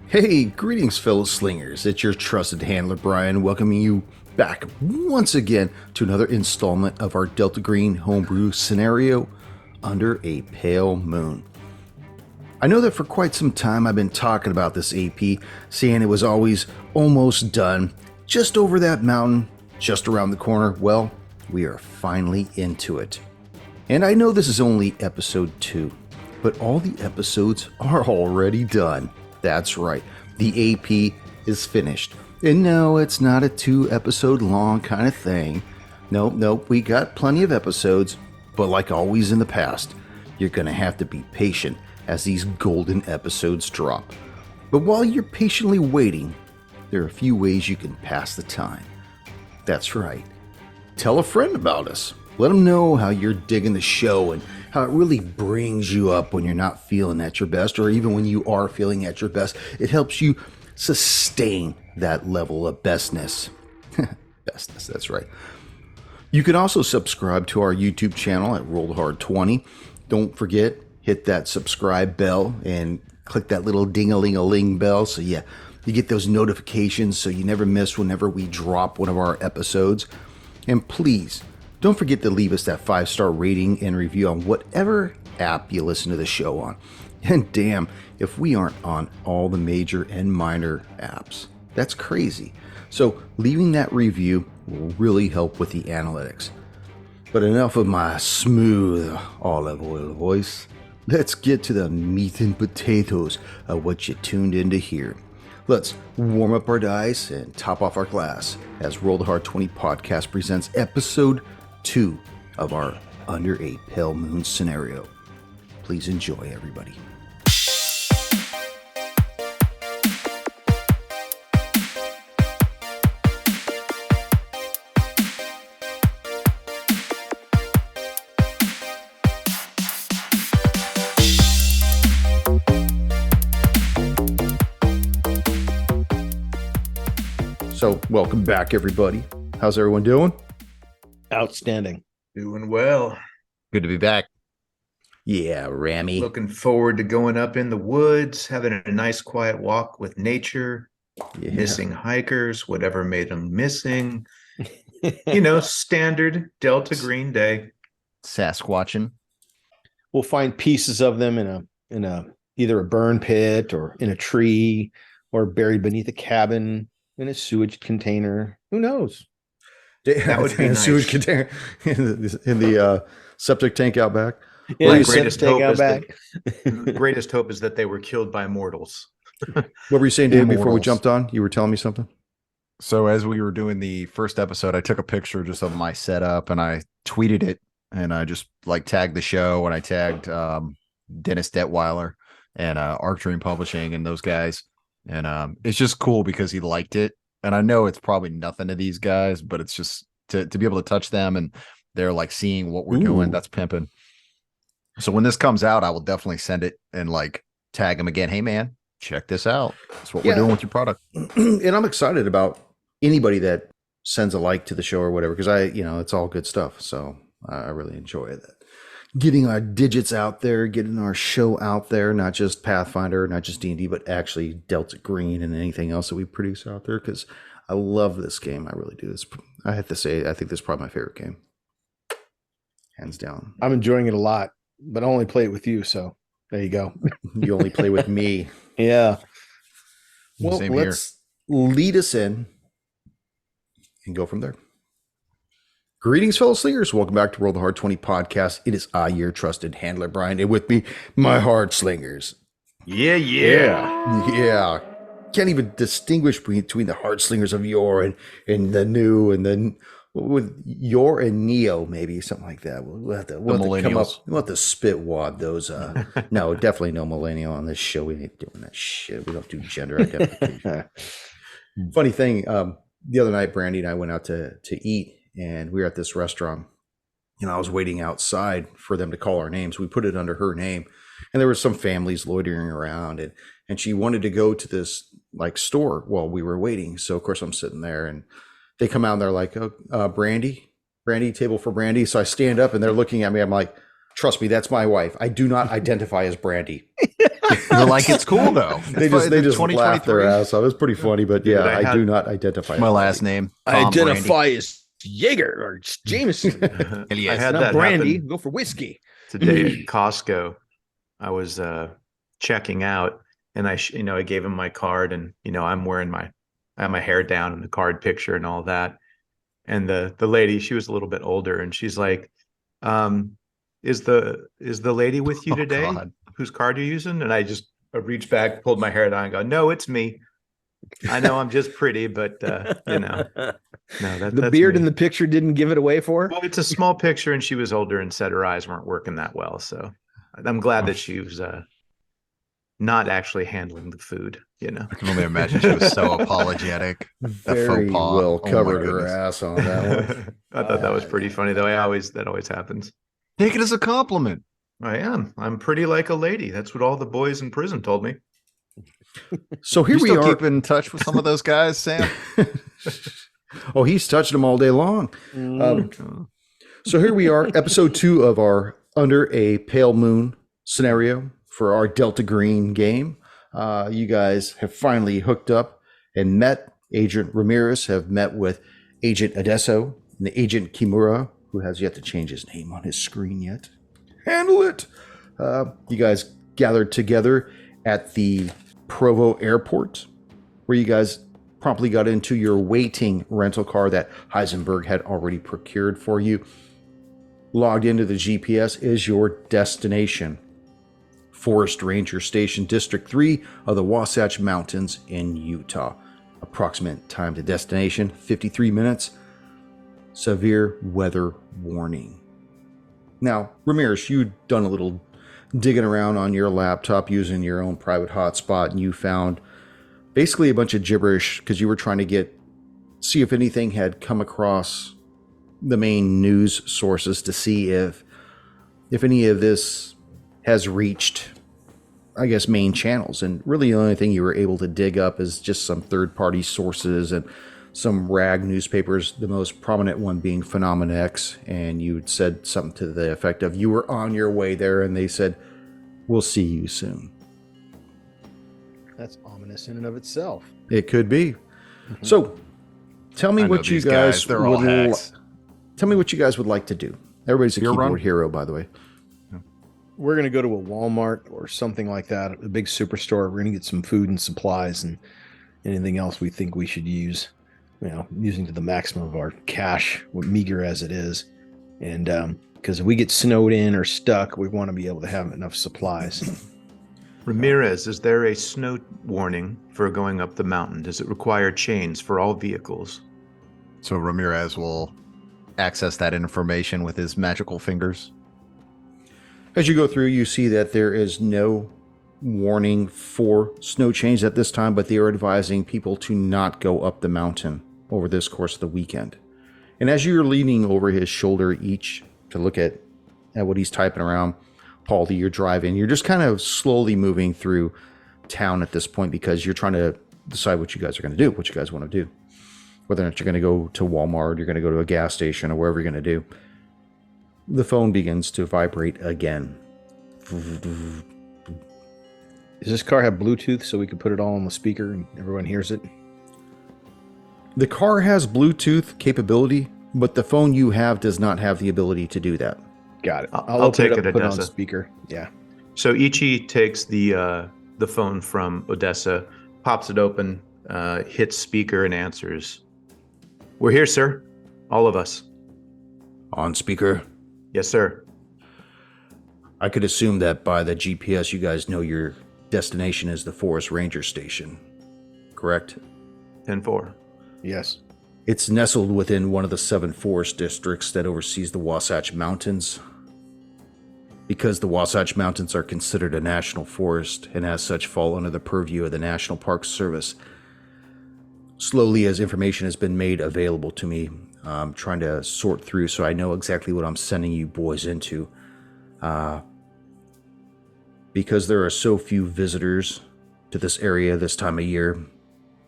Hey, greetings, fellow slingers. It's your trusted handler, Brian, welcoming you back once again to another installment of our Delta Green homebrew scenario, Under a Pale Moon. I know that for quite some time I've been talking about this AP, saying it was always almost done, just over that mountain, just around the corner. Well, we are finally into it. And I know this is only episode 2, but all the episodes are already done. That's right, the AP is finished. And no, it's not a 2-episode long kind of thing. Nope, we got plenty of episodes, but like always in the past, you're gonna have to be patient as these golden episodes drop. But while you're patiently waiting, there are a few ways you can pass the time. That's right, tell a friend about us. Let them know how you're digging the show and how it really brings you up when you're not feeling at your best, or even when you are feeling at your best. It helps you sustain that level of bestness. Bestness, that's right. You can also subscribe to our YouTube channel at RolledHard20. Don't forget, hit that subscribe bell and click that little ding-a-ling-a-ling bell so you get those notifications so you never miss whenever we drop one of our episodes. And please, don't forget to leave us that 5-star rating and review on whatever app you listen to the show on. And damn, if we aren't on all the major and minor apps. That's crazy. So leaving that review will really help with the analytics. But enough of my smooth olive oil voice. Let's get to the meat and potatoes of what you tuned in to hear. Let's warm up our dice and top off our glass as Roll the Hard 20 podcast presents episode 2 of our Under a Pale Moon scenario. Please enjoy, everybody. So, welcome back, everybody. How's everyone doing? Outstanding. Doing well. Good to be back. Yeah, Rammy. Looking forward to going up in the woods, having a nice quiet walk with nature, missing hikers, whatever made them missing. Standard Delta Green Day. Sasquatching. We'll find pieces of them in a either a burn pit or in a tree or buried beneath a cabin in a sewage container. Who knows? That would be nice. Sewage container in the septic tank out back. Yeah, My greatest hope is that they were killed by mortals. What were you saying, Dan, before we Immortals. jumped on? You were telling me something? So as we were doing the first episode, I took a picture just of my setup and I tweeted it, and I just tagged the show, and I tagged Dennis Detweiler and Arc Dream Publishing and those guys. And it's just cool because he liked it. And I know it's probably nothing to these guys, but it's just to be able to touch them and they're seeing what we're doing. That's pimping. So when this comes out, I will definitely send it and tag them again. Hey man, check this out. That's what we're doing with your product. And I'm excited about anybody that sends a like to the show or whatever, because it's all good stuff. So I really enjoy that. Getting our digits out there, getting our show out there, not just Pathfinder, not just D&D, but actually Delta Green and anything else that we produce out there, because I love this game. I really do. I have to say, I think this is probably my favorite game. Hands down. I'm enjoying it a lot, but I only play it with you, so there you go. You only play with me. Yeah. Well, Same let's lead us in and go from there. Greetings, fellow slingers. Welcome back to Roll the Hard 20 podcast. It is I, your trusted handler, Brian, and with me, my hard slingers. Yeah. Yeah. Can't even distinguish between the hard slingers of yore and the new, and then with yore and neo, maybe something like that. We'll have to come up. We'll have to spit wad those. No, definitely no millennial on this show. We ain't doing that shit. We don't do gender identification. Funny thing, the other night, Brandy and I went out to eat. And we were at this restaurant, and I was waiting outside for them to call our names. We put it under her name, and there were some families loitering around, and she wanted to go to this store while we were waiting. So of course I'm sitting there, and they come out and they're like, "Oh, Brandy, table for Brandy." So I stand up, and they're looking at me. I'm like, Trust me, that's my wife. I do not identify as Brandy. You're like, it's cool though. They just laughed their ass off. It was pretty funny, but yeah, Dude, I do not identify as My Brandy. last name. I Tom identify as Jaeger or Jameson. I Yes. had Not that brandy. happen Go for whiskey. today at Costco. I was checking out, and I gave him my card, and I have my hair down and the card picture and all that. And the lady, she was a little bit older, and she's like, is the lady with you today? God. Whose card are you using? And I reached back, pulled my hair down, and go, no, it's me. I know I'm just pretty, but no, that's The beard me. in the picture didn't give it away for her. Well, it's a small picture, and she was older and said her eyes weren't working that well. So I'm glad that she was not actually handling the food, I can only imagine she was so apologetic. Very faux pas. well Oh my covered her goodness. ass on that one. I thought that was pretty funny, though. That always happens. Take it as a compliment. I am. I'm pretty like a lady. That's what all the boys in prison told me. So here You we still are. keep in touch with some of those guys, Sam? Oh, he's touched them all day long. So here we are, episode 2 of our Under a Pale Moon scenario for our Delta Green game. You guys have finally hooked up and met. Agent Ramirez have met with Agent Adesso and Agent Kimura, who has yet to change his name on his screen yet. Handle it! You guys gathered together at the Provo Airport, where you guys promptly got into your waiting rental car that Heisenberg had already procured for you. Logged into the GPS is your destination. Forest Ranger Station, District 3 of the Wasatch Mountains in Utah. Approximate time to destination, 53 minutes. Severe weather warning. Now, Ramirez, you'd done a little digging around on your laptop using your own private hotspot, and you found basically a bunch of gibberish because you were trying to see if anything had come across the main news sources to see if any of this has reached, I guess, main channels. And really the only thing you were able to dig up is just some third-party sources and some rag newspapers, the most prominent one being Phenomena X. And you'd said something to the effect of you were on your way there, and they said, we'll see you soon. That's ominous in and of itself. It could be. So tell me I know what you these guys they're all hacks. tell me what you guys would like to do. Everybody's a Beer keyboard run? hero, by the way. We're going to go to a Walmart or something like that, a big superstore. We're going to get some food and supplies and anything else we think we should use, using to the maximum of our cash, meager as it is. And because if we get snowed in or stuck, we want to be able to have enough supplies. Ramirez, is there a snow warning for going up the mountain? Does it require chains for all vehicles? So Ramirez will access that information with his magical fingers. As you go through, you see that there is no warning for snow chains at this time, but they are advising people to not go up the mountain over this course of the weekend. And as you're leaning over his shoulder each to look at what he's typing around, Paulie, you're driving. You're just kind of slowly moving through town at this point because you're trying to decide what you guys are going to do, what you guys want to do. Whether or not you're going to go to Walmart, you're going to go to a gas station, or wherever you're going to do. The phone begins to vibrate again. Does this car have Bluetooth so we can put it all on the speaker and everyone hears it? The car has Bluetooth capability, but the phone you have does not have the ability to do that. Got it. I'll open take up, it, put it on Odessa. speaker. Yeah. So Ichi takes the phone from Odessa, pops it open, hits speaker, and answers. We're here, sir. All of us. On speaker, Yes, sir. I could assume that by the GPS you guys know your destination is the Forest Ranger Station, correct? 10-4. Yes. It's nestled within one of the 7 forest districts that oversees the Wasatch Mountains. Because the Wasatch Mountains are considered a national forest and as such fall under the purview of the National Park Service, slowly as information has been made available to me, I'm trying to sort through so I know exactly what I'm sending you boys into. Because there are so few visitors to this area this time of year,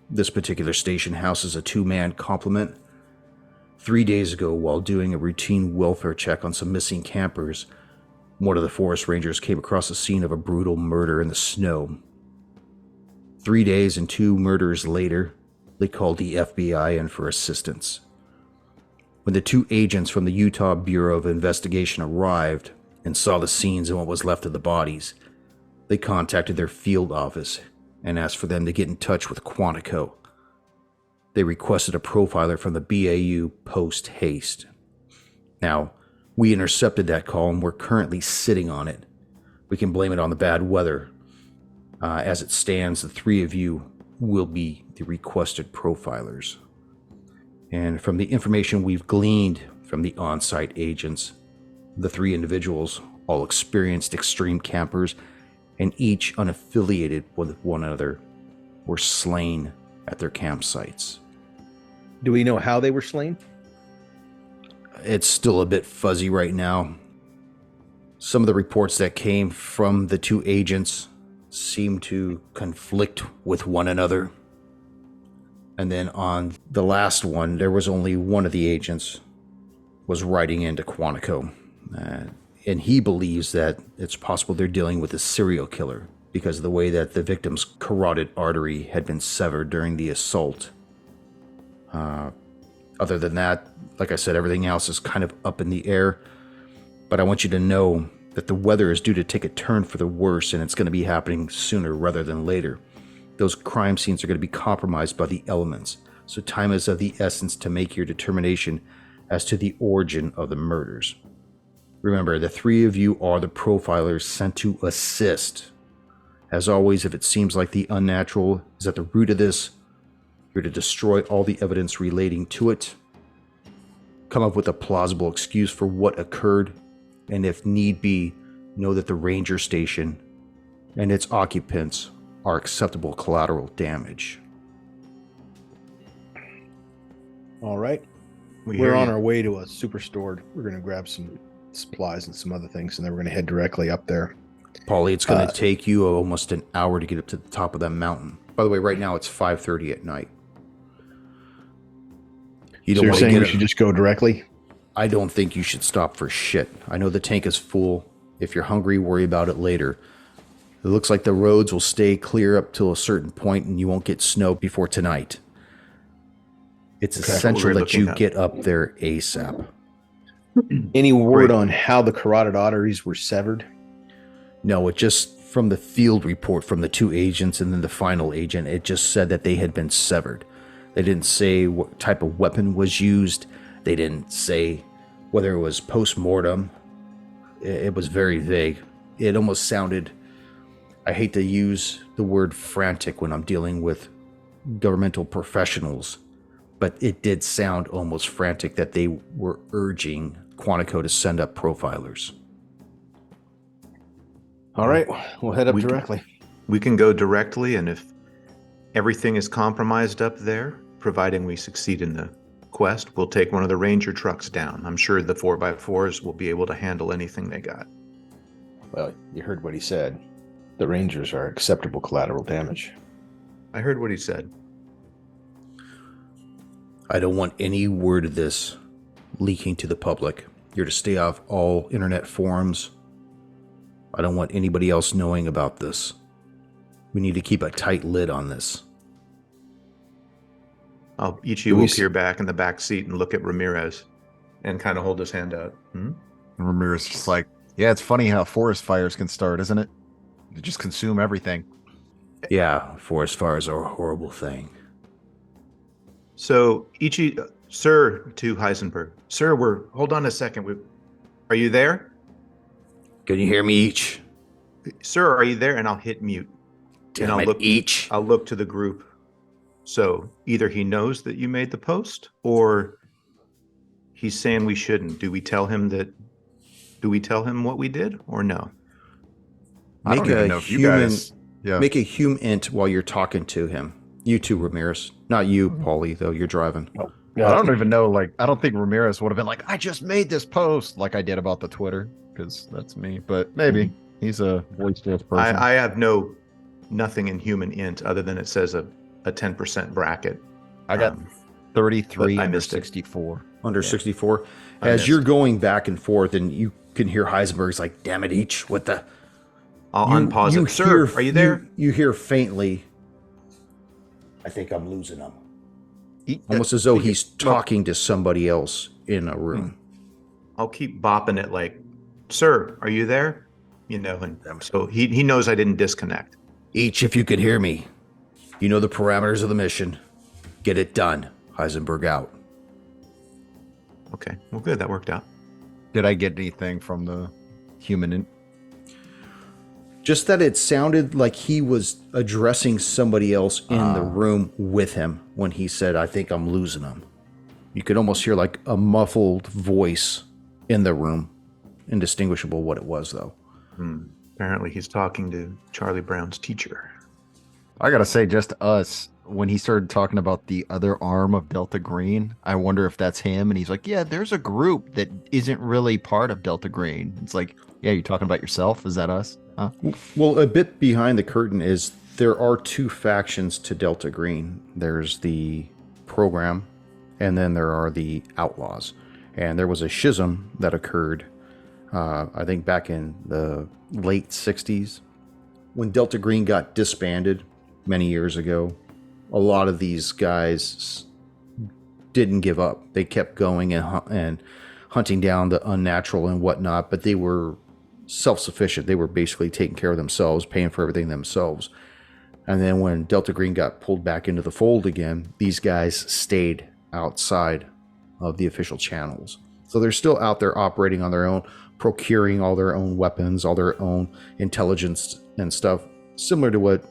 this particular station houses a 2-man complement. 3 days ago, while doing a routine welfare check on some missing campers, One of the forest rangers came across the scene of a brutal murder in the snow. 3 days and 2 murders later, they called the FBI in for assistance. When the 2 agents from the Utah Bureau of Investigation arrived and saw the scenes and what was left of the bodies, they contacted their field office and asked for them to get in touch with Quantico. They requested a profiler from the BAU post haste. Now, we intercepted that call and we're currently sitting on it. We can blame it on the bad weather. As it stands, the 3 of you will be the requested profilers. And from the information we've gleaned from the on-site agents, the 3 individuals, all experienced extreme campers and each unaffiliated with one another, were slain at their campsites. Do we know how they were slain? It's still a bit fuzzy right now. Some of the reports that came from the 2 agents seem to conflict with one another. And then on the last one, there was only one of the agents was writing into Quantico. And he believes that it's possible they're dealing with a serial killer because of the way that the victim's carotid artery had been severed during the assault. Other than that, like I said, everything else is kind of up in the air. But I want you to know that the weather is due to take a turn for the worse, and it's going to be happening sooner rather than later. Those crime scenes are going to be compromised by the elements, so time is of the essence to make your determination as to the origin of the murders. Remember, the 3 of you are the profilers sent to assist. As always, if it seems like the unnatural is at the root of this, you're to destroy all the evidence relating to it, come up with a plausible excuse for what occurred, and if need be, know that the ranger station and its occupants are acceptable collateral damage. All right. We're on our way to a superstore. We're going to grab some supplies and some other things, and then we're going to head directly up there. Paulie, it's going to take you almost an hour to get up to the top of that mountain. By the way, right now it's 5:30 at night. So you're saying we should just go directly? I don't think you should stop for shit. I know the tank is full. If you're hungry, worry about it later. It looks like the roads will stay clear up till a certain point and you won't get snow before tonight. It's essential that you get up there ASAP. Any word on how the carotid arteries were severed? No, it just, from the field report from the 2 agents and then the final agent, it just said that they had been severed. They didn't say what type of weapon was used. They didn't say whether it was post-mortem. It was very vague. It almost sounded, I hate to use the word frantic when I'm dealing with governmental professionals, but it did sound almost frantic that they were urging Quantico to send up profilers. All right, we'll head up directly. We can go directly, and if everything is compromised up there, providing we succeed in the quest, we'll take one of the ranger trucks down. I'm sure the 4x4s will be able to handle anything they got. Well, you heard what he said. The rangers are acceptable collateral damage. I heard what he said. I don't want any word of this leaking to the public. You're to stay off all internet forums. I don't want anybody else knowing about this. We need to keep a tight lid on this. Each of you will peer back in the back seat and look at Ramirez and kind of hold his hand out. Ramirez just like, yeah, it's funny how forest fires can start, isn't it? They just consume everything. Yeah, forest fires are a horrible thing. So, sir, to Heisenberg, sir, hold on a second. Are you there? Can you hear me, Each? Sir, are you there? And I'll hit mute. Damn and I'll look to the group. So either he knows that you made the post, or he's saying we shouldn't. Do we tell him what we did, or no? I don't even know if you guys... Yeah. Make a human int while you're talking to him. You too, Ramirez. Not you, Paulie, though. You're driving. Oh, I don't even know. I don't think Ramirez would have been like, I just made this post like I did about the Twitter, because that's me. But maybe he's a voice-less person. I have nothing in human int other than it says a 10% bracket. I got 33 under 64. Under 64. As you're going back and forth, and you can hear Heisenberg's like, "Damn it, each what the." I'll unpause it. Sir, are you there? You hear faintly. I think I'm losing him. Almost as though he's talking to somebody else in a room. I'll keep bopping it like, "Sir, are you there?" And so he knows I didn't disconnect. Each, if you can hear me, you know the parameters of the mission. Get it done. Heisenberg out. Okay, well, good. That worked out. Did I get anything from the human? Just that it sounded like he was addressing somebody else in the room with him when he said, "I think I'm losing him." You could almost hear like a muffled voice in the room. Indistinguishable what it was, though. Apparently he's talking to Charlie Brown's teacher. I gotta say, just us, when he started talking about the other arm of Delta Green, I wonder if that's him. And he's like, yeah, there's a group that isn't really part of Delta Green. It's like, yeah, you're talking about yourself? Is that us? Huh? Well, a bit behind the curtain is there are two factions to Delta Green. There's the program, and then there are the outlaws. And there was a schism that occurred, I think back in the late 60s, when Delta Green got disbanded many years ago. A lot of these guys didn't give up. They kept going and hunting down the unnatural and whatnot, but they were self-sufficient. They were basically taking care of themselves, paying for everything themselves. And then when Delta Green got pulled back into the fold again, these guys stayed outside of the official channels. So they're still out there operating on their own, procuring all their own weapons, all their own intelligence and stuff, similar to what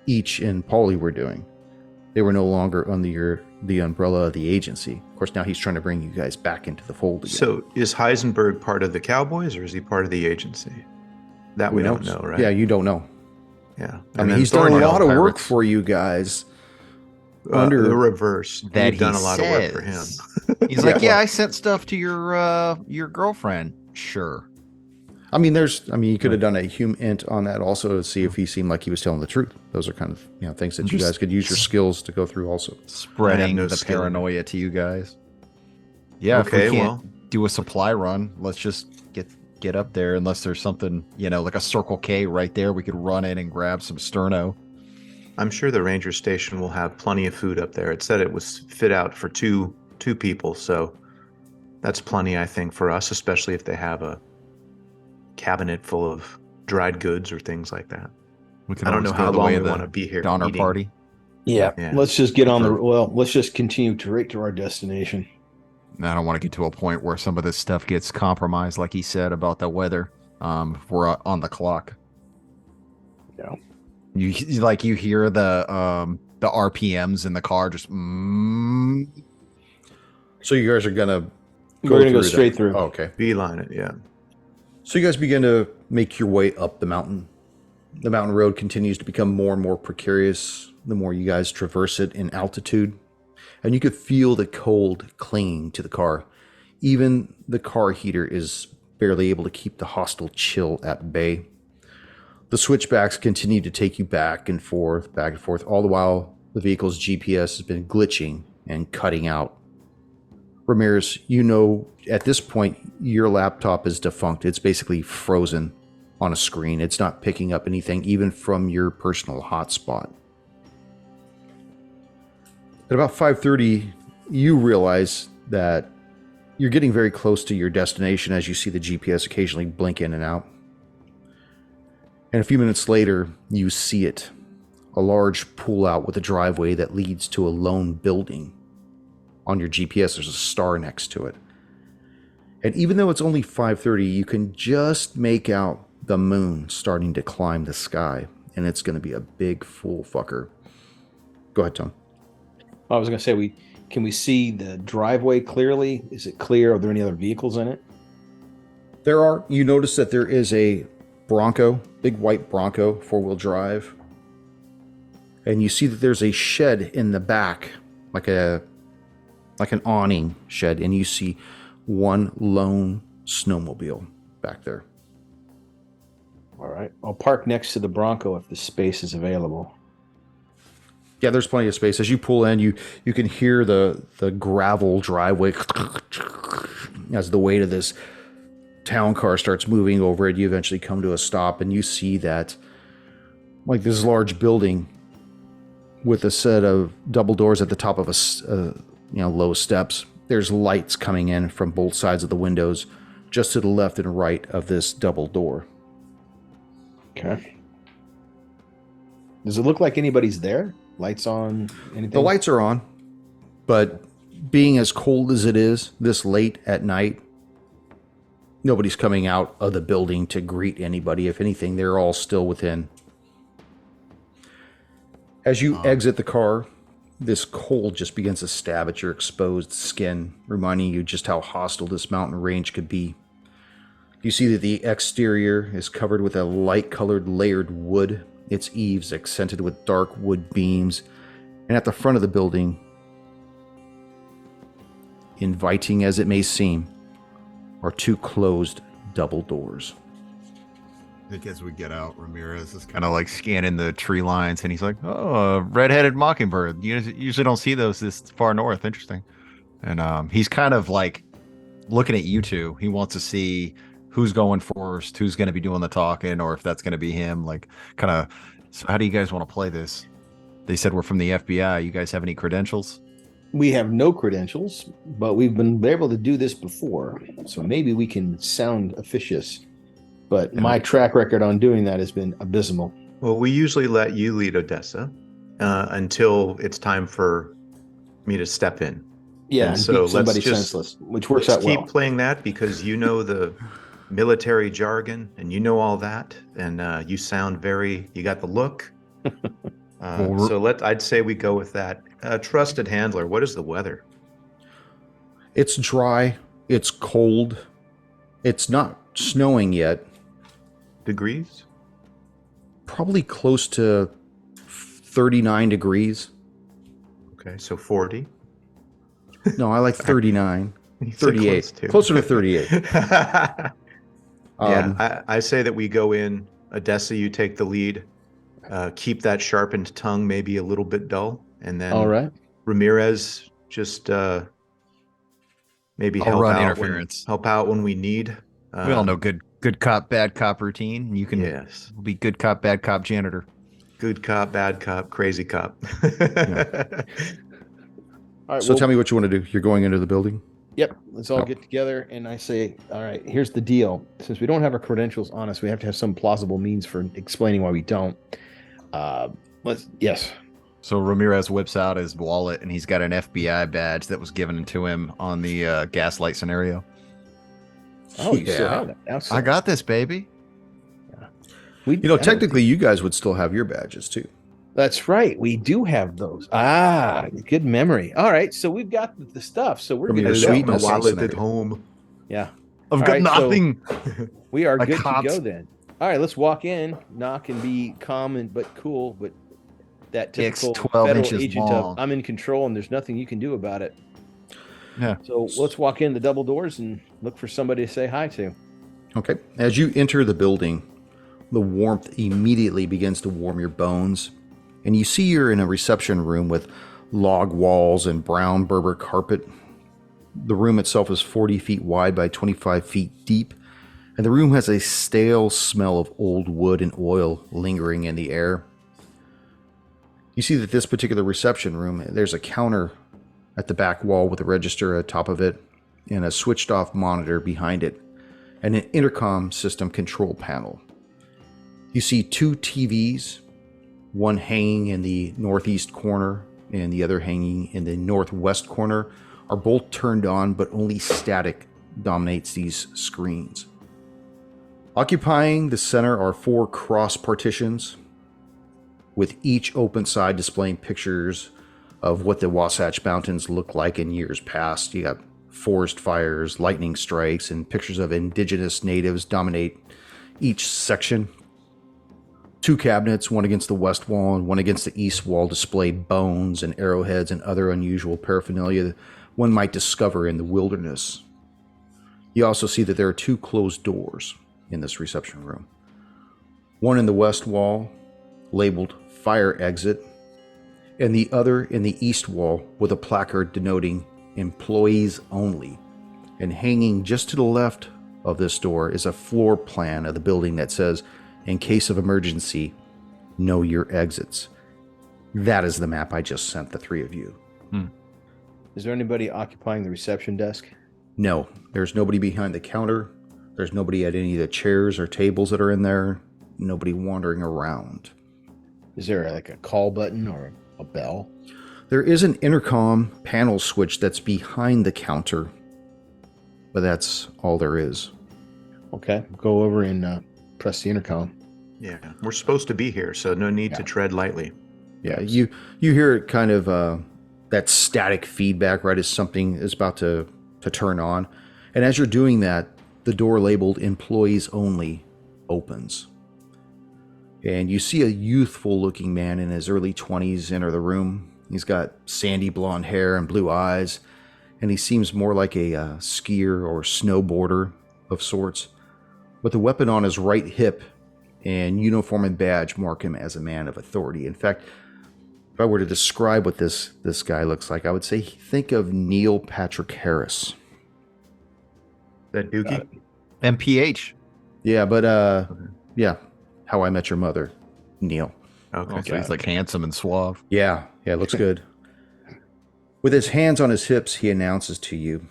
Each and Paulie were doing. They were no longer under the umbrella of the agency. Of course, now he's trying to bring you guys back into the fold again. So is Heisenberg part of the Cowboys, or is he part of the agency? That we don't know, right? Yeah, you don't know. Yeah. I mean, he's done a lot of work for you guys. Under the reverse, that you've done a lot of work for him. He's like, yeah, I sent stuff to your girlfriend. Sure. I mean, you could have done a hum int on that also to see if he seemed like he was telling the truth. Those are kind of things that you guys could use your skills to go through also. Spreading the paranoia to you guys. Yeah, okay, if we can't do a supply run, let's just get up there unless there's something, like a Circle K right there. We could run in and grab some sterno. I'm sure the ranger station will have plenty of food up there. It said it was fit out for two people, so that's plenty, I think, for us, especially if they have a cabinet full of dried goods or things like that. I don't know how long we want to be here. Donner party. Yeah. Let's just get on let's just continue right to our destination. I don't want to get to a point where some of this stuff gets compromised, like he said about the weather. If we're on the clock. Yeah. You hear the RPMs in the car just. So you guys are gonna go straight through. Oh, okay. Beeline it, yeah. So you guys begin to make your way up the mountain. The mountain road continues to become more and more precarious the more you guys traverse it in altitude. And you could feel the cold clinging to the car. Even the car heater is barely able to keep the hostile chill at bay. The switchbacks continue to take you back and forth, all the while the vehicle's GPS has been glitching and cutting out. Ramirez, at this point, your laptop is defunct. It's basically frozen on a screen. It's not picking up anything, even from your personal hotspot. At about 5:30, you realize that you're getting very close to your destination as you see the GPS occasionally blink in and out. And a few minutes later, you see it. A large pull-out with a driveway that leads to a lone building. On your GPS, there's a star next to it. And even though it's only 5:30, you can just make out the moon starting to climb the sky. And it's going to be a big fool fucker. Go ahead, Tom. I was going to say, can we see the driveway clearly? Is it clear? Are there any other vehicles in it? There are. You notice that there is a Bronco, big white Bronco, 4-wheel drive. And you see that there's a shed in the back, like an awning shed, and you see one lone snowmobile back there. All right. I'll park next to the Bronco if the space is available. Yeah, there's plenty of space. As you pull in, you can hear the gravel driveway as the weight of this town car starts moving over it. You eventually come to a stop, and you see that, like, this large building with a set of double doors at the top of low steps. There's lights coming in from both sides of the windows, just to the left and right of this double door. Okay. Does it look like anybody's there? Lights on? Anything? The lights are on, but being as cold as it is this late at night, nobody's coming out of the building to greet anybody. If anything, they're all still within. As you exit the car, this cold just begins to stab at your exposed skin, reminding you just how hostile this mountain range could be. You see that the exterior is covered with a light-colored layered wood, its eaves accented with dark wood beams, and at the front of the building, inviting as it may seem, are two closed double doors. I think as we get out, Ramirez is kind of like scanning the tree lines, and he's like, "Oh, a red-headed mockingbird. You usually don't see those this far north. Interesting." And he's kind of like looking at you two. He wants to see who's going first, who's going to be doing the talking, or if that's going to be him. Like, kind of. So, how do you guys want to play this? They said we're from the FBI. You guys have any credentials? We have no credentials, but we've been able to do this before, so maybe we can sound officious. But my track record on doing that has been abysmal. Well, we usually let you lead Odessa until it's time for me to step in. Yeah, and so somebody let's senseless, which works out well. Keep playing that because you know the military jargon and you know all that, and you sound you got the look. I'd say we go with that. Trusted handler, what is the weather? It's dry. It's cold. It's not snowing yet. Degrees? Probably close to 39 degrees. Okay, so 40. No, I like 39. 38. Closer to 38. I say that we go in. Odessa, you take the lead. Keep that sharpened tongue maybe a little bit dull. And then all right. Ramirez, just maybe help out when we need. We all know good cop, bad cop routine. You can be good cop, bad cop janitor. Good cop, bad cop, crazy cop. Yeah. All right, so tell me what you want to do. You're going into the building? Yep. Let's all get together. And I say, all right, here's the deal. Since we don't have our credentials on us, we have to have some plausible means for explaining why we don't. Yes. So Ramirez whips out his wallet, and he's got an FBI badge that was given to him on the gaslight scenario. Oh, you still have that. Excellent. I got this, baby. Yeah. Technically, you guys would still have your badges, too. That's right. We do have those. Good memory. All right. So we've got the stuff. So we're going to sweet my wallet at home. Yeah. I've got nothing. So we are good to go then. All right. Let's walk in, knock, and be calm but cool. But that typical 12 federal inches agent long. of I'm in control and there's nothing you can do about it. Yeah. So let's walk in the double doors and look for somebody to say hi to. Okay. As you enter the building, the warmth immediately begins to warm your bones. And you see you're in a reception room with log walls and brown Berber carpet. The room itself is 40 feet wide by 25 feet deep, and the room has a stale smell of old wood and oil lingering in the air. You see that this particular reception room, there's a counter at the back wall with a register atop of it, and a switched-off monitor behind it, and an intercom system control panel. You see two TVs, one hanging in the northeast corner and the other hanging in the northwest corner, are both turned on, but only static dominates these screens. Occupying the center are four cross partitions, with each open side displaying pictures of what the Wasatch Mountains looked like in years past. You got forest fires, lightning strikes, and pictures of indigenous natives dominate each section. Two cabinets, one against the west wall and one against the east wall, display bones and arrowheads and other unusual paraphernalia one might discover in the wilderness. You also see that there are two closed doors in this reception room. One in the west wall, labeled Fire Exit, and the other in the east wall with a placard denoting Employees Only. And hanging just to the left of this door is a floor plan of the building that says, in case of emergency, know your exits. That is the map I just sent the three of you. Is there anybody occupying the reception desk? No, there's nobody behind the counter. There's nobody at any of the chairs or tables that are in there. Nobody wandering around. Is there like a call button or a bell? There is an intercom panel switch that's behind the counter, but that's all there is. Okay, go over and press the intercom. Yeah, we're supposed to be here, so no need to tread lightly. Yeah, you hear it kind of that static feedback right as something is about to turn on. And as you're doing that, the door labeled employees only opens. And you see a youthful looking man in his early 20s enter the room. He's got sandy blonde hair and blue eyes, and he seems more like a skier or snowboarder of sorts. With the weapon on his right hip and uniform and badge mark him as a man of authority. In fact, if I were to describe what this guy looks like, I would say think of Neil Patrick Harris. That Dookie? MPH. Yeah, but yeah, How I Met Your Mother, Neil. Okay. So he's like handsome and suave. Yeah, looks good. With his hands on his hips, he announces to you,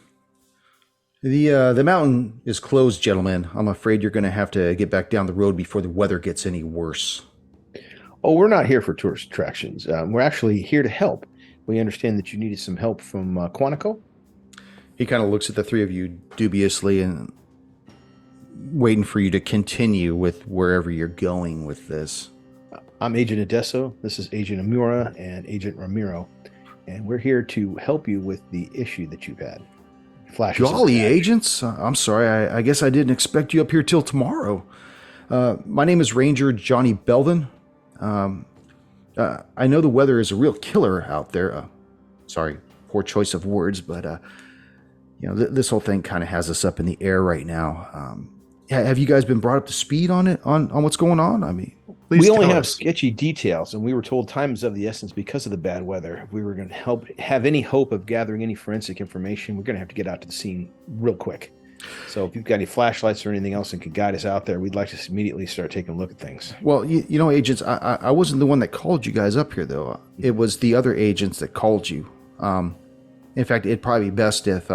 The mountain is closed, gentlemen. I'm afraid you're going to have to get back down the road before the weather gets any worse. Oh, we're not here for tourist attractions. We're actually here to help. We understand that you needed some help from Quantico. He kind of looks at the three of you dubiously and waiting for you to continue with wherever you're going with this. I'm Agent Adesso. This is Agent Amura and Agent Ramiro. And we're here to help you with the issue that you've had. Flashes of Jolly badge. agents. I'm sorry. I guess I didn't expect you up here till tomorrow. My name is Ranger Johnny Belvin. I know the weather is a real killer out there. Sorry, poor choice of words, but this whole thing kind of has us up in the air right now. Have you guys been brought up to speed on it, on what's going on? I mean, please we only tell have us. sketchy details, and we were told time is of the essence because of the bad weather. If we were going to have any hope of gathering any forensic information, we're going to have to get out to the scene real quick. So if you've got any flashlights or anything else that could guide us out there, we'd like to immediately start taking a look at things. Well, agents, I wasn't the one that called you guys up here, though. It was the other agents that called you. In fact, it'd probably be best if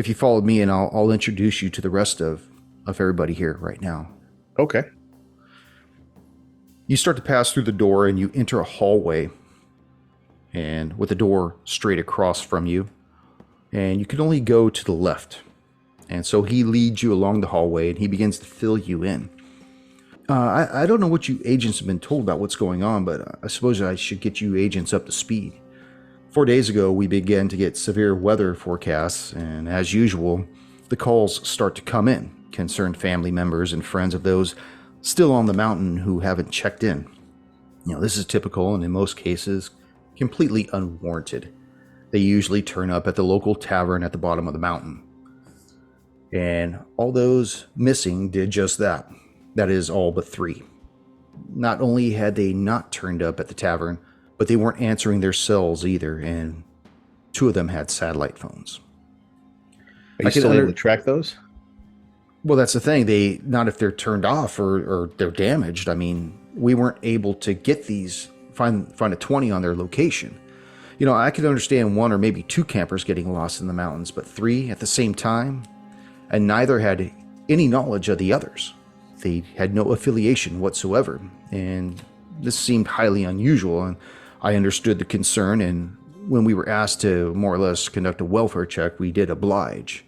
you followed me, and I'll introduce you to the rest of everybody here right now. Okay. You start to pass through the door, and you enter a hallway, and with the door straight across from you, and you can only go to the left. And so he leads you along the hallway, and he begins to fill you in. I don't know what you agents have been told about what's going on, but I suppose I should get you agents up to speed. 4 days ago, we began to get severe weather forecasts, and as usual, the calls start to come in, concerned family members and friends of those still on the mountain who haven't checked in. This is typical, and in most cases, completely unwarranted. They usually turn up at the local tavern at the bottom of the mountain. And all those missing did just that. That is all but 3. Not only had they not turned up at the tavern, but they weren't answering their cells either, and 2 of them had satellite phones. Are you still able to track those? Well, that's the thing. Not if they're turned off or they're damaged. I mean, we weren't able to get these, find a 20 on their location. I could understand 1 or maybe 2 campers getting lost in the mountains, but 3 at the same time? And neither had any knowledge of the others. They had no affiliation whatsoever, and this seemed highly unusual, and I understood the concern, and when we were asked to more or less conduct a welfare check, we did oblige.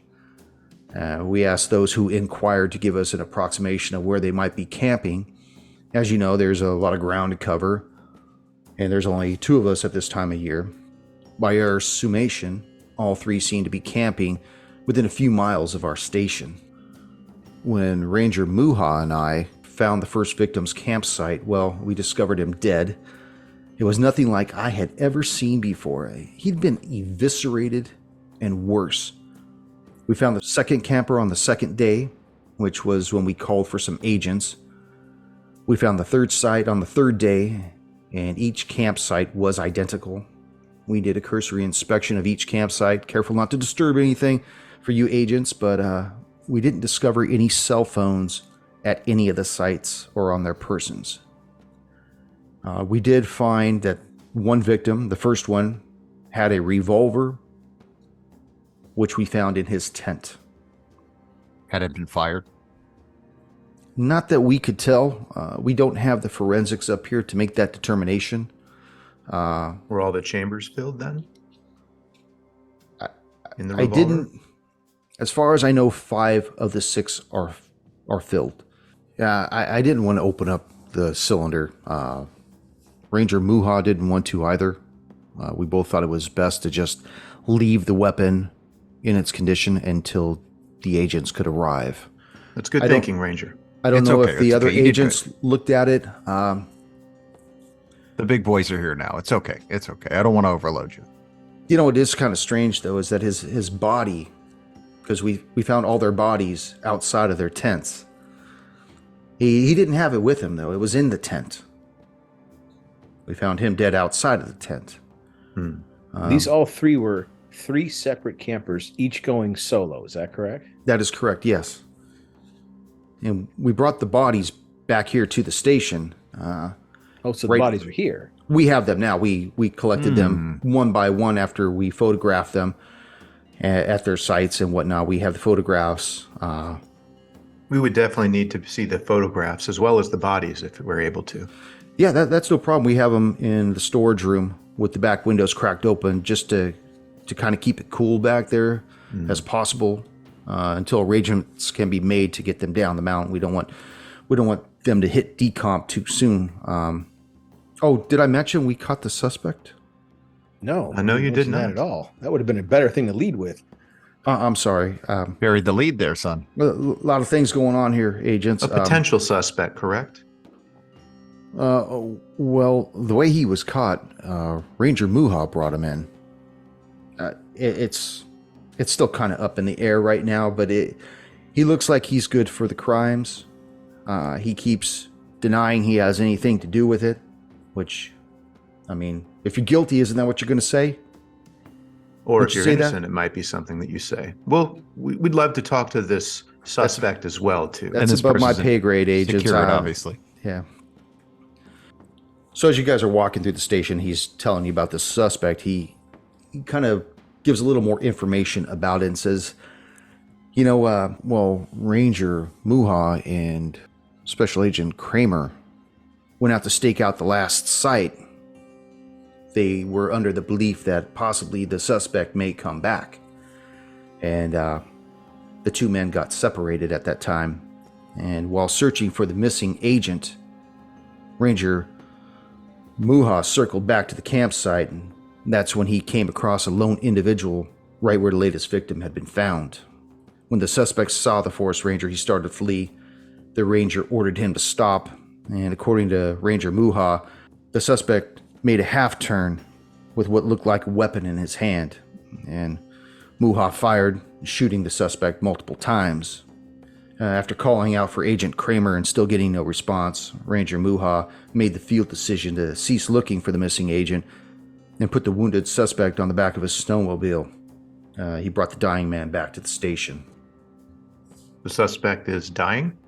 We asked those who inquired to give us an approximation of where they might be camping. As you know, there's a lot of ground to cover, and there's only 2 of us at this time of year. By our summation, all 3 seem to be camping within a few miles of our station. When Ranger Muha and I found the first victim's campsite, well, we discovered him dead. It was nothing like I had ever seen before. He'd been eviscerated and worse. We found the second camper on the second day, which was when we called for some agents. We found the third site on the third day, and each campsite was identical. We did a cursory inspection of each campsite, careful not to disturb anything for you agents, but we didn't discover any cell phones at any of the sites or on their persons. We did find that one victim, the first one, had a revolver, which we found in his tent. Had it been fired? Not that we could tell. We don't have the forensics up here to make that determination. Were all the chambers filled then? In the I revolver? didn't. As far as I know, 5 of the 6 are filled. Yeah, I didn't want to open up the cylinder. Ranger Muha didn't want to either. We both thought it was best to just leave the weapon in its condition until the agents could arrive. That's good thinking, Ranger. I don't It's know okay, if the it's other okay. You did agents looked at it. The big boys are here now. It's okay. It's okay. I don't want to overload you. You know, it is kind of strange, though, is that his body, because we found all their bodies outside of their tents. He didn't have it with him, though. It was in the tent. We found him dead outside of the tent. These all 3 were 3 separate campers, each going solo. Is that correct? That is correct, yes. And we brought the bodies back here to the station. Oh, so Right. the bodies are here. We have them now. We collected them one by one after we photographed them at their sites and whatnot. We have the photographs. We would definitely need to see the photographs as well as the bodies if we're able to. Yeah, that's no problem. We have them in the storage room with the back windows cracked open just to kind of keep it cool back there as possible until arrangements can be made to get them down the mountain. We don't want them to hit decomp too soon. Oh, did I mention we caught the suspect? No. I know you did mention that not. at all. That would have been a better thing to lead with. I'm sorry. Buried the lead there, son. A lot of things going on here, agents. A potential suspect, correct? Well, the way he was caught, Ranger Muha brought him in. It's still kind of up in the air right now, but he looks like he's good for the crimes. He keeps denying he has anything to do with it, which, I mean, if you're guilty, isn't that what you're going to say? Or Would if you you're say that? innocent, it might be something that you say. Well, we'd love to talk to this suspect as well, too. That's this above my person's pay grade, agents. Secured, obviously. Yeah. So as you guys are walking through the station, he's telling you about the suspect. He kind of gives a little more information about it and says, well, Ranger Muha and Special Agent Kramer went out to stake out the last site. They were under the belief that possibly the suspect may come back. And the 2 men got separated at that time. And while searching for the missing agent, Ranger Muha circled back to the campsite, and that's when he came across a lone individual right where the latest victim had been found. When the suspect saw the forest ranger, he started to flee. The ranger ordered him to stop, and according to Ranger Muha, the suspect made a half turn with what looked like a weapon in his hand, and Muha fired, shooting the suspect multiple times. After calling out for Agent Kramer and still getting no response, Ranger Muha made the field decision to cease looking for the missing agent and put the wounded suspect on the back of his snowmobile. He brought the dying man back to the station. The suspect is dying?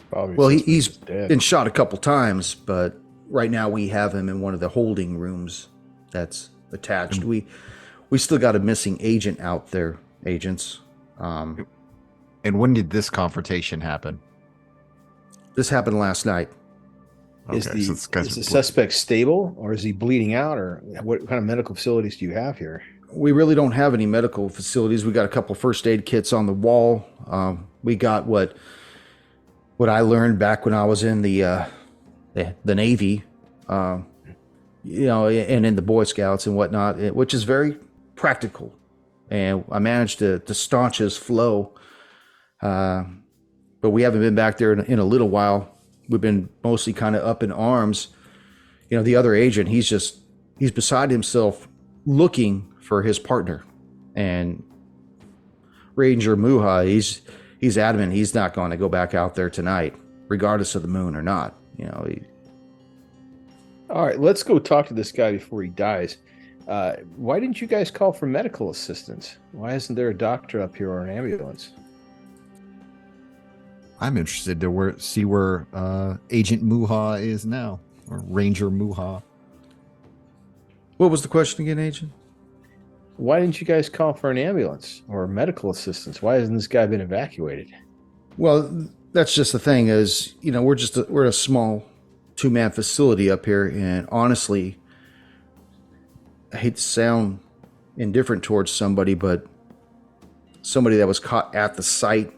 Probably Well, suspect he's is dead. been shot a couple times, but right now we have him in one of the holding rooms that's attached. We still got a missing agent out there, agents. And when did this confrontation happen? This happened last night. Is Okay, so this guy's the suspect stable, or is he bleeding out, or what kind of medical facilities do you have here? We really don't have any medical facilities. We got a couple first aid kits on the wall. We got what I learned back when I was in the Navy, and in the Boy Scouts and whatnot, which is very practical. And I managed to staunch his flow, but we haven't been back there in a little while. We've been mostly kind of up in arms. The other agent, he's beside himself looking for his partner. And Ranger Muha, he's adamant he's not going to go back out there tonight, regardless of the moon or not. All right, let's go talk to this guy before he dies. Why didn't you guys call for medical assistance? Why isn't there a doctor up here or an ambulance? I'm interested to see where Agent Muha is now, or Ranger Muha. What was the question again, Agent? Why didn't you guys call for an ambulance or medical assistance? Why hasn't this guy been evacuated? Well, that's just the thing is, we're a small 2-man facility up here, and honestly, I hate to sound indifferent towards somebody, but somebody that was caught at the site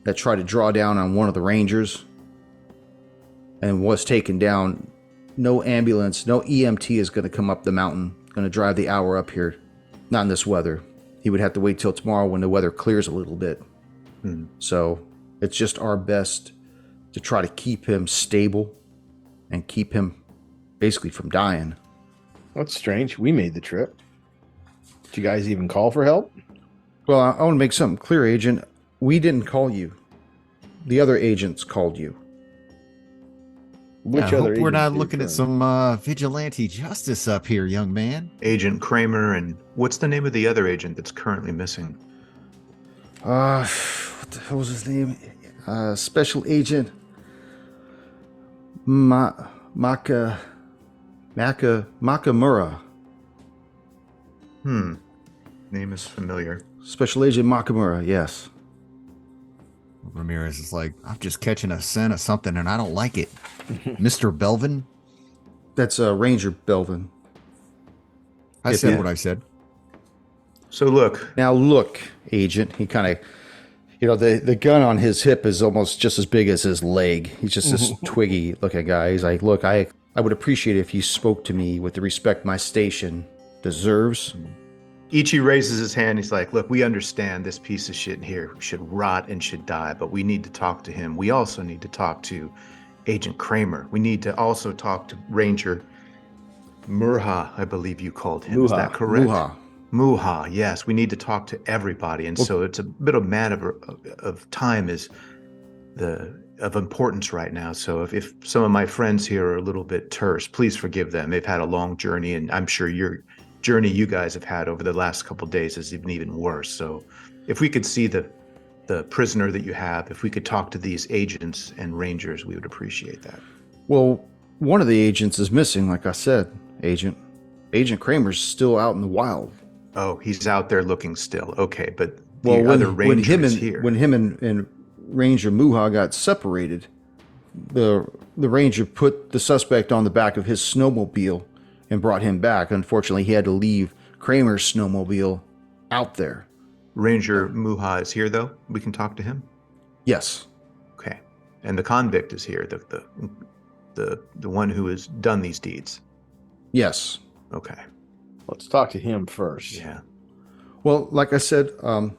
that tried to draw down on one of the Rangers and was taken down, no ambulance, no EMT is going to come up the mountain, going to drive the hour up here. Not in this weather. He would have to wait till tomorrow when the weather clears a little bit. So it's just our best to try to keep him stable and keep him basically from dying. That's strange. We made the trip. Did you guys even call for help? Well, I want to make something clear, Agent. We didn't call you. The other agents called you. Which I other hope we're agents not did looking for at him? some vigilante justice up here, young man. Agent Kramer, and what's the name of the other agent that's currently missing? What the hell was his name? Special Agent Makamura. Name is familiar. Special Agent Makamura, yes. Ramirez is like, I'm just catching a scent of something and I don't like it. Mr. Belvin? That's Ranger Belvin. I Yeah. said what I said. So look, Now look, Agent. He kind of, the gun on his hip is almost just as big as his leg. He's just this twiggy looking guy. He's like, look, I would appreciate it if you spoke to me with the respect my station deserves. Ichi raises his hand. He's like, look, we understand this piece of shit here should rot and should die, but we need to talk to him. We also need to talk to Agent Kramer. We need to also talk to Ranger Murha, I believe you called him. Is that correct? Muha, yes. We need to talk to everybody. And so it's a bit of matter of time is of importance right now. So if some of my friends here are a little bit terse, please forgive them. They've had a long journey, and I'm sure your journey you guys have had over the last couple of days is even worse. So if we could see the prisoner that you have, if we could talk to these agents and rangers, we would appreciate that. Well, one of the agents is missing, like I said, Agent. Agent Kramer's still out in the wild. Oh, he's out there looking still. Okay, but Well, other ranger is here. when him and Ranger Muha got separated, the ranger put the suspect on the back of his snowmobile and brought him back. Unfortunately, he had to leave Kramer's snowmobile out there. Ranger Muha is here, though. We can talk to him. Yes. Okay, and the convict is here. The one who has done these deeds. Yes. Okay. Let's talk to him first. Yeah. Well, like I said, I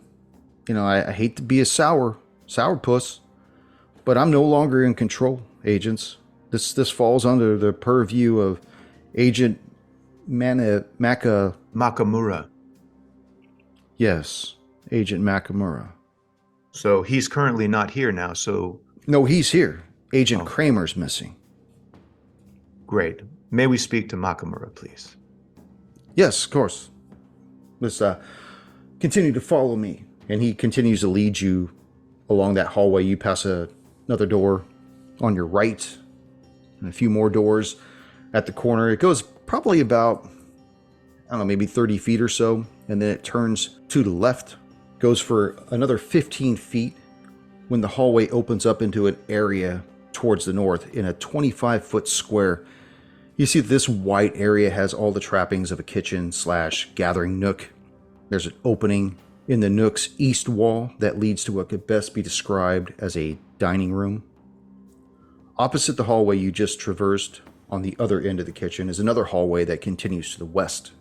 hate to be a sourpuss, but I'm no longer in control, agents. This falls under the purview of Agent Makamura. Yes, Agent Makamura. So he's currently not here now. So No, he's here. Agent Kramer's missing. great. May we speak to Makamura, please? Yes, of course. Let's continue to follow me. And he continues to lead you along that hallway. You pass another door on your right and a few more doors at the corner. It goes probably about, I don't know, maybe 30 feet or so. And then it turns to the left, goes for another 15 feet when the hallway opens up into an area towards the north in a 25-foot square. You see this white area has all the trappings of a kitchen/gathering nook. There's an opening in the nook's east wall that leads to what could best be described as a dining room. Opposite the hallway you just traversed on the other end of the kitchen is another hallway that continues to the west.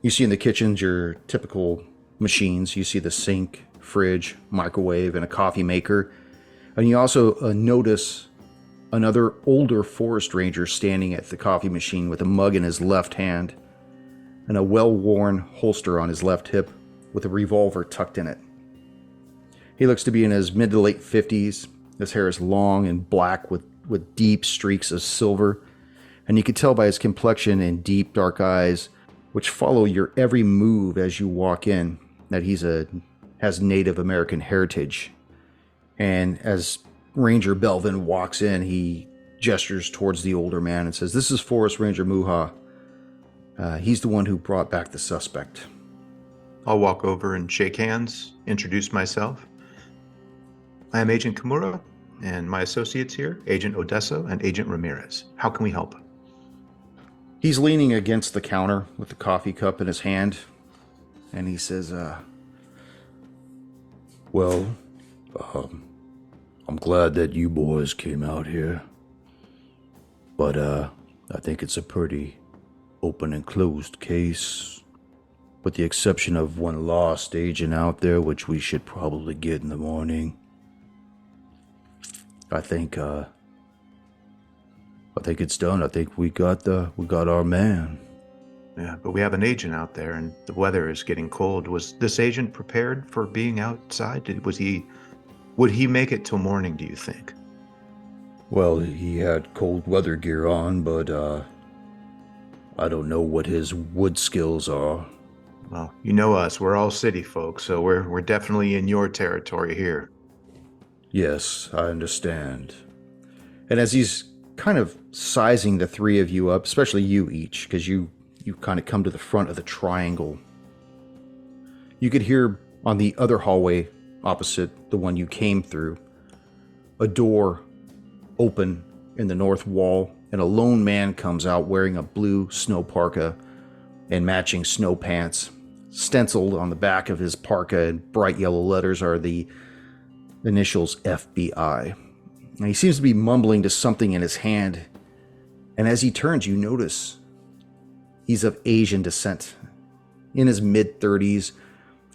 You see in the kitchens your typical machines. You see the sink, fridge, microwave, and a coffee maker. And you also notice another older forest ranger standing at the coffee machine with a mug in his left hand and a well-worn holster on his left hip with a revolver tucked in it. He looks to be in his mid to late 50s. His hair is long and black with deep streaks of silver, and you can tell by his complexion and deep dark eyes, which follow your every move as you walk in, that has Native American heritage. And as Ranger Belvin walks in, he gestures towards the older man and says, "This is Forest Ranger Muha. He's the one who brought back the suspect." I'll walk over and shake hands, introduce myself. I am Agent Kimura, and my associates here, Agent Odessa and Agent Ramirez. How can we help? He's leaning against the counter with the coffee cup in his hand, and he says, "Well, I'm glad that you boys came out here, but I think it's a pretty open and closed case, with the exception of one lost agent out there, which we should probably get in the morning. I think it's done. I think we got our man." Yeah, but we have an agent out there, and the weather is getting cold. Was this agent prepared for being outside? Would he make it till morning, do you think? Well, he had cold weather gear on, but I don't know what his wood skills are. Well, you know us. We're all city folks, so we're definitely in your territory here. Yes, I understand. And as he's kind of sizing the three of you up, especially you each, because you kind of come to the front of the triangle, you could hear on the other hallway opposite the one you came through, a door open in the north wall, and a lone man comes out wearing a blue snow parka and matching snow pants. Stenciled on the back of his parka in bright yellow letters are the initials FBI. And he seems to be mumbling to something in his hand, and as he turns, you notice he's of Asian descent, in his mid-30s,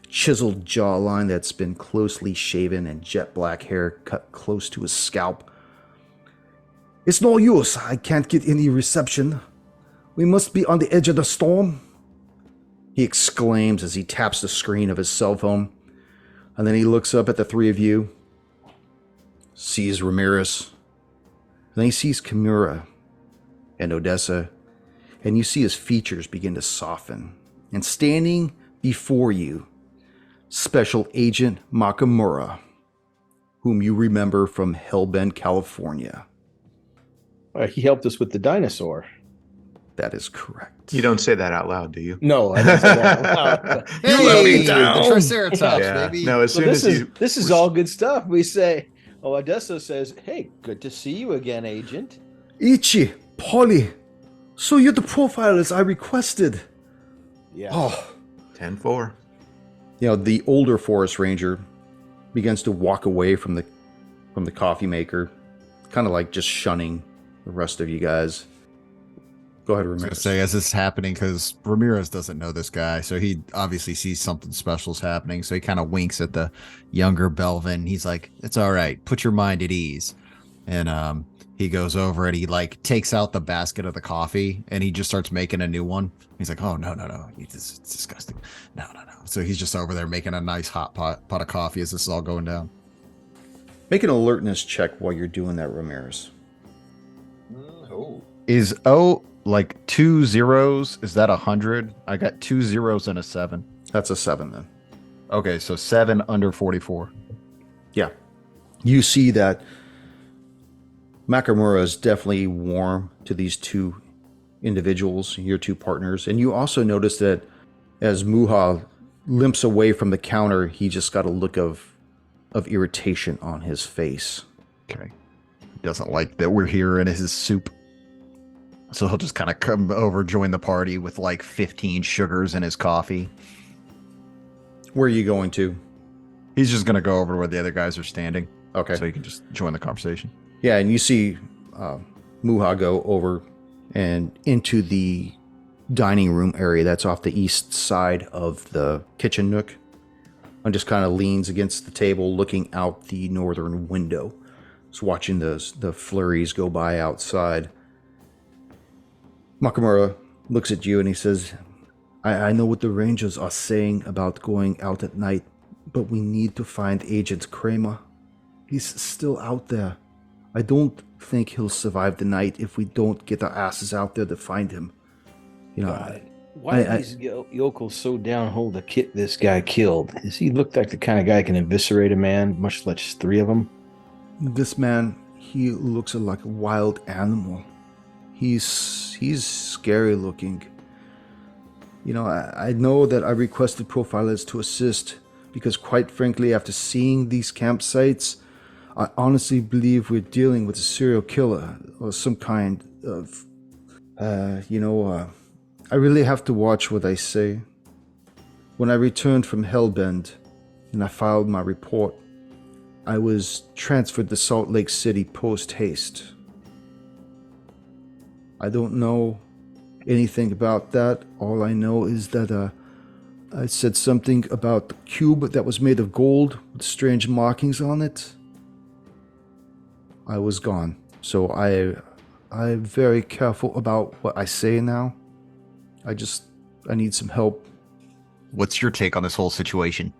chiseled jawline that's been closely shaven and jet black hair cut close to his scalp. "It's no use, I can't get any reception. We must be on the edge of the storm," he exclaims as he taps the screen of his cell phone. And then he looks up at the three of you, sees Ramirez, then he sees Kimura and Odessa, and you see his features begin to soften. And standing before you, Special Agent Makamura, whom you remember from Hellbent, California. He helped us with the dinosaur. That is correct. You don't say that out loud, do you? No, I didn't say that out loud. Hey, let me down. the Triceratops, Yeah. baby. No, as So soon as this is all good stuff. We say, Odessa says, "Hey, good to see you again, Agent." Ichi, Polly, so you're the profilers I requested. Yeah. Oh, 10-4. the older forest ranger begins to walk away from the coffee maker, kind of like just shunning the rest of you guys. Go ahead, I was Ramirez. gonna say, as this is happening, because Ramirez doesn't know this guy, so he obviously sees something special's happening. So he kind of winks at the younger Belvin. He's like, "It's all right. Put your mind at ease." And he goes over and he like takes out the basket of the coffee and he just starts making a new one. He's like, "Oh no, it's disgusting. No. So he's just over there making a nice hot pot of coffee as this is all going down. Make an alertness check while you're doing that, Ramirez. Is like 2 zeros? Is that 100? I got 2 zeros and a 7. That's a 7 then. Okay, so 7 under 44. Yeah. You see that Makamura is definitely warm to these two individuals, your two partners. And you also notice that as Muha limps away from the counter, he just got a look of irritation on his face. Okay. He doesn't like that we're here in his soup. So he'll just kind of come over, join the party with like 15 sugars in his coffee. Where are you going to? He's just going to go over where the other guys are standing. Okay. So he can just join the conversation. Yeah, and you see Muha go over and into the dining room area that's off the east side of the kitchen nook, and just kind of leans against the table looking out the northern window. Just watching the flurries go by outside. Makamura looks at you and he says, I know what the Rangers are saying about going out at night, but we need to find Agent Kramer. He's still out there. I don't think he'll survive the night if we don't get our asses out there to find him. Why are these yokels so down-hole to this guy killed? Does he look like the kind of guy who can eviscerate a man, much less three of them? This man, he looks like a wild animal. He's scary looking. You know, I know that I requested profilers to assist because, quite frankly, after seeing these campsites, I honestly believe we're dealing with a serial killer or some kind of, I really have to watch what I say. When I returned from Hellbend and I filed my report, I was transferred to Salt Lake City post-haste. I don't know anything about that. All I know is that I said something about the cube that was made of gold with strange markings on it. I was gone. So I'm very careful about what I say now. I need some help. What's your take on this whole situation?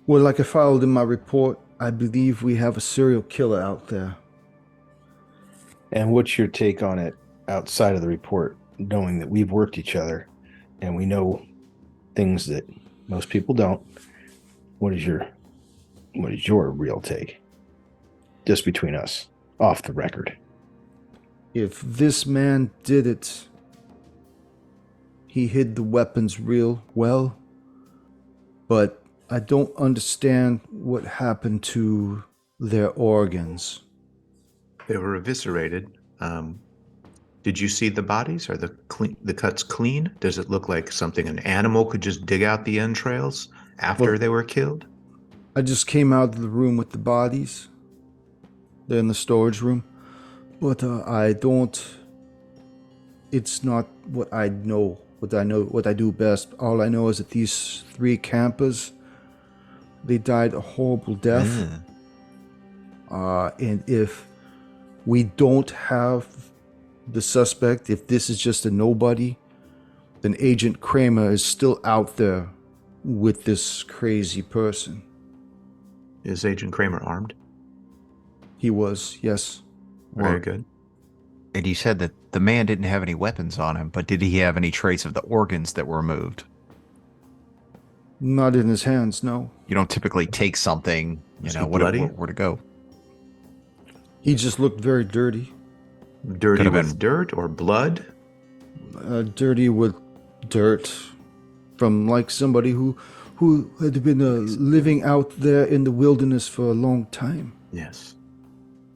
Well, like I filed in my report, I believe we have a serial killer out there. And what's your take on it outside of the report, knowing that we've worked each other and we know things that most people don't? What is your real take? Just between us, off the record. If this man did it, he hid the weapons real well, but I don't understand what happened to their organs. They were eviscerated. Did you see the bodies? Are the cuts clean? Does it look like something an animal could just dig out the entrails after they were killed? I just came out of the room with the bodies. They're in the storage room. But it's not what I know. What I do best. All I know is that these 3 campers, they died a horrible death. And if we don't have the suspect, if this is just a nobody, then Agent Kramer is still out there with this crazy person. Is Agent Kramer armed? He was, yes. Very good. And you said that the man didn't have any weapons on him, but did he have any trace of the organs that were removed? Not in his hands, no. You don't typically take something, Was he bloody? where to go. He just looked very dirty. Dirty Could've with been- dirt or blood? Dirty with dirt from like somebody who had been living out there in the wilderness for a long time. Yes.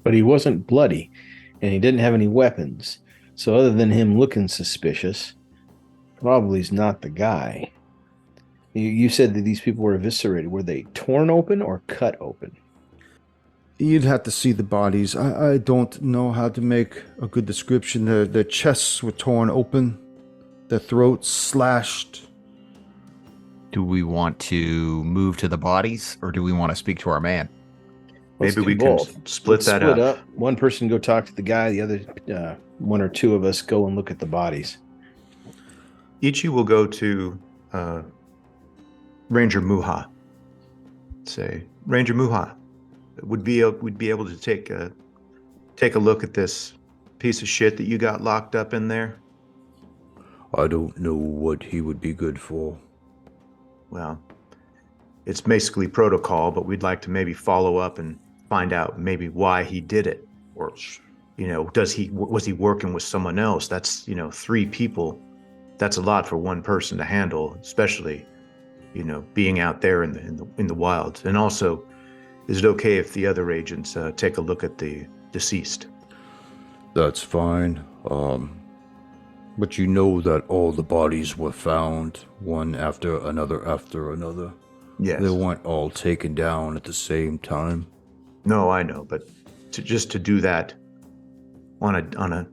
But he wasn't bloody, and he didn't have any weapons. So other than him looking suspicious, probably is not the guy. You said that these people were eviscerated. Were they torn open or cut open? You'd have to see the bodies. I don't know how to make a good description. Their chests were torn open, their throats slashed. Do we want to move to the bodies, or do we want to speak to our man? Let's Maybe do we can both. split that up. One person go talk to the guy. The other 1 or 2 of us go and look at the bodies. Ichi will go to Ranger Muha. Say, Ranger Muha, would be able to take a look at this piece of shit that you got locked up in there? I don't know what he would be good for. Well, it's basically protocol, but we'd like to maybe follow up and find out maybe why he did it, or was he working with someone else? That's 3 people. That's a lot for one person to handle, especially being out there in the wild. And also, is it okay if the other agents take a look at the deceased? That's fine. But you know that all the bodies were found, one after another after another. Yes. They weren't all taken down at the same time. No, I know, but to do that on a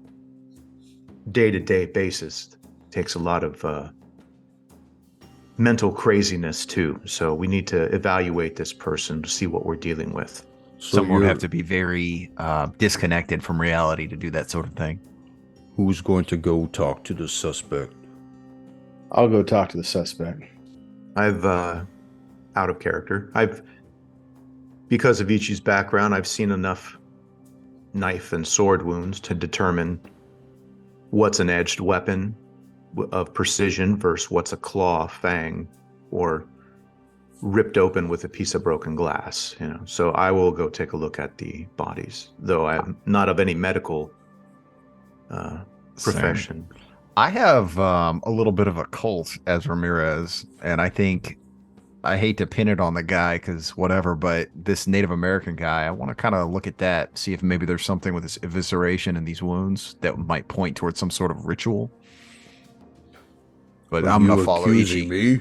day-to-day basis takes a lot of mental craziness too. So we need to evaluate this person to see what we're dealing with. So Someone would have to be very disconnected from reality to do that sort of thing. Who's going to go talk to the suspect? I'll go talk to the suspect. I've out of character. Because of Ichi's background, I've seen enough knife and sword wounds to determine what's an edged weapon of precision versus what's a claw, fang, or ripped open with a piece of broken glass, you know. So I will go take a look at the bodies, though I'm not of any medical profession. Same. I have a little bit of a cult as Ramirez, and I think I hate to pin it on the guy because whatever, but this Native American guy, I want to kind of look at that, see if maybe there's something with this evisceration and these wounds that might point towards some sort of ritual. But I'm gonna follow accusing Ichi. me.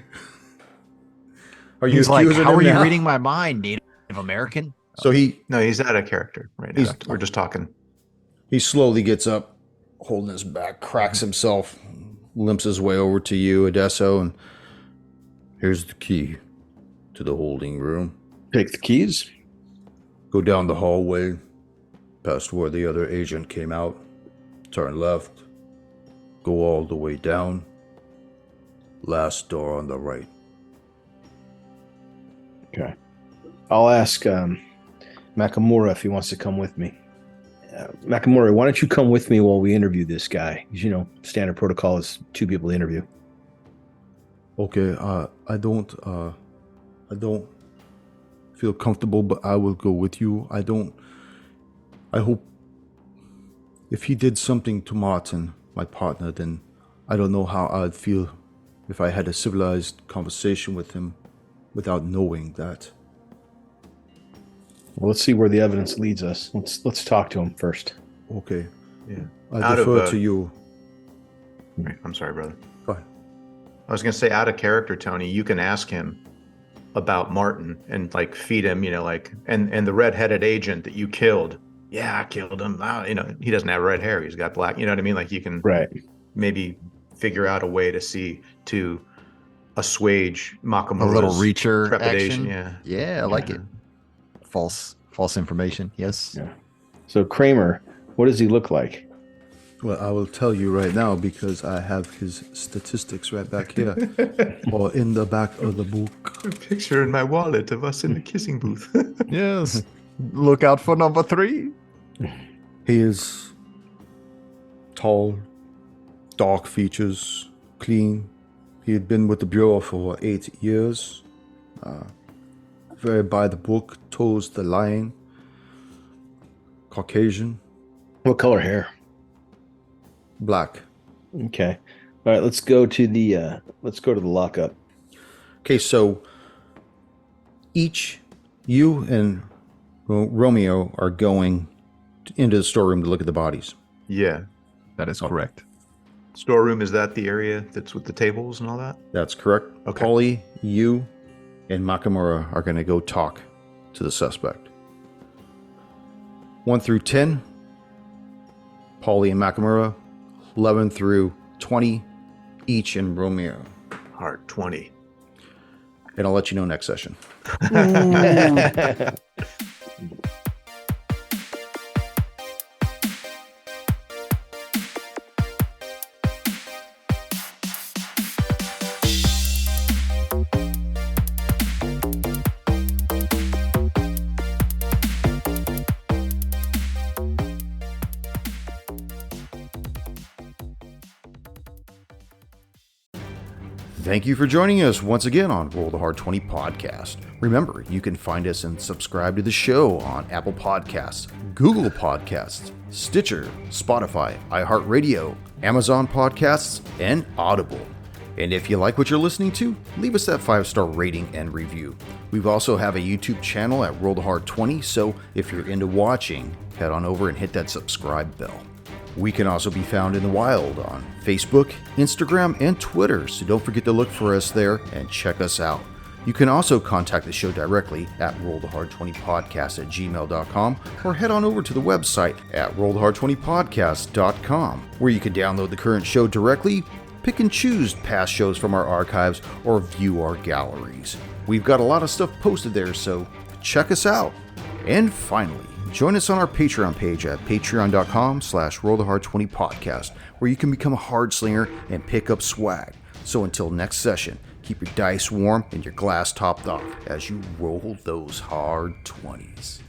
Are you He's like, accusing how him are you now? reading my mind, Native American? So No, he's out of character right now. We're just talking. he slowly gets up, holding his back, cracks himself, limps his way over to you, Adesso, and here's the key to the holding room. Take the keys. Go down the hallway, past where the other agent came out, turn left, go all the way down, last door on the right. Okay. I'll ask Nakamura if he wants to come with me. Nakamura, why don't you come with me while we interview this guy? 'Cause, you know, standard protocol is 2 people to interview. Okay, I don't feel comfortable, but I will go with you. I hope if he did something to Martin, my partner, then I don't know how I'd feel if I had a civilized conversation with him without knowing that. Well, let's see where the evidence leads us. Let's talk to him first. Okay, Yeah. I Out of, defer to you. Right. I'm sorry, brother. Go ahead. I was going to say, out of character, Tony, you can ask him about Martin and like feed him, you know, like, and the red-headed agent that you killed. Yeah, I killed him. You know, he doesn't have red hair. He's got black. You know what I mean? Like you can maybe figure out a way to assuage Makamura's A little reacher trepidation. action. Yeah, I like it. False information. Yes. Yeah. So Kramer, what does he look like? Well, I will tell you right now because I have his statistics right back here, or in the back of the book. A picture in my wallet of us in the kissing booth. Yes. Look out for number 3. He is tall, dark features, clean. He had been with the Bureau for 8 years. Very by the book, toes the line. Caucasian, What color hair? black. Okay. All right, let's go to the lockup. Okay, so you and Romeo are going into the storeroom to look at the bodies. Yeah. That is correct. Storeroom, is that the area that's with the tables and all that? That's correct. Okay. Paulie, you, and Makamura are going to go talk to the suspect. 1 through 10, Paulie and Makamura. 11 through 20, each and Romeo. Heart 20. And I'll let you know next session. Thank you for joining us once again on Roll the Hard 20 podcast. Remember, you can find us and subscribe to the show on Apple Podcasts, Google Podcasts, Stitcher, Spotify, iHeartRadio, Amazon Podcasts, and Audible. And if you like what you're listening to, leave us that 5-star rating and review. We also have a YouTube channel at Roll the Hard 20, so if you're into watching, head on over and hit that subscribe bell. We can also be found in the wild on Facebook, Instagram, and Twitter, so don't forget to look for us there and check us out. You can also contact the show directly at rollthehard20podcast@gmail.com or head on over to the website at rollthehard20podcast.com, where you can download the current show directly, pick and choose past shows from our archives, or view our galleries. We've got a lot of stuff posted there, so check us out. And finally, join us on our Patreon page at patreon.com/rollthehard20podcast, where you can become a hard slinger and pick up swag. So until next session, keep your dice warm and your glass topped off as you roll those hard 20s.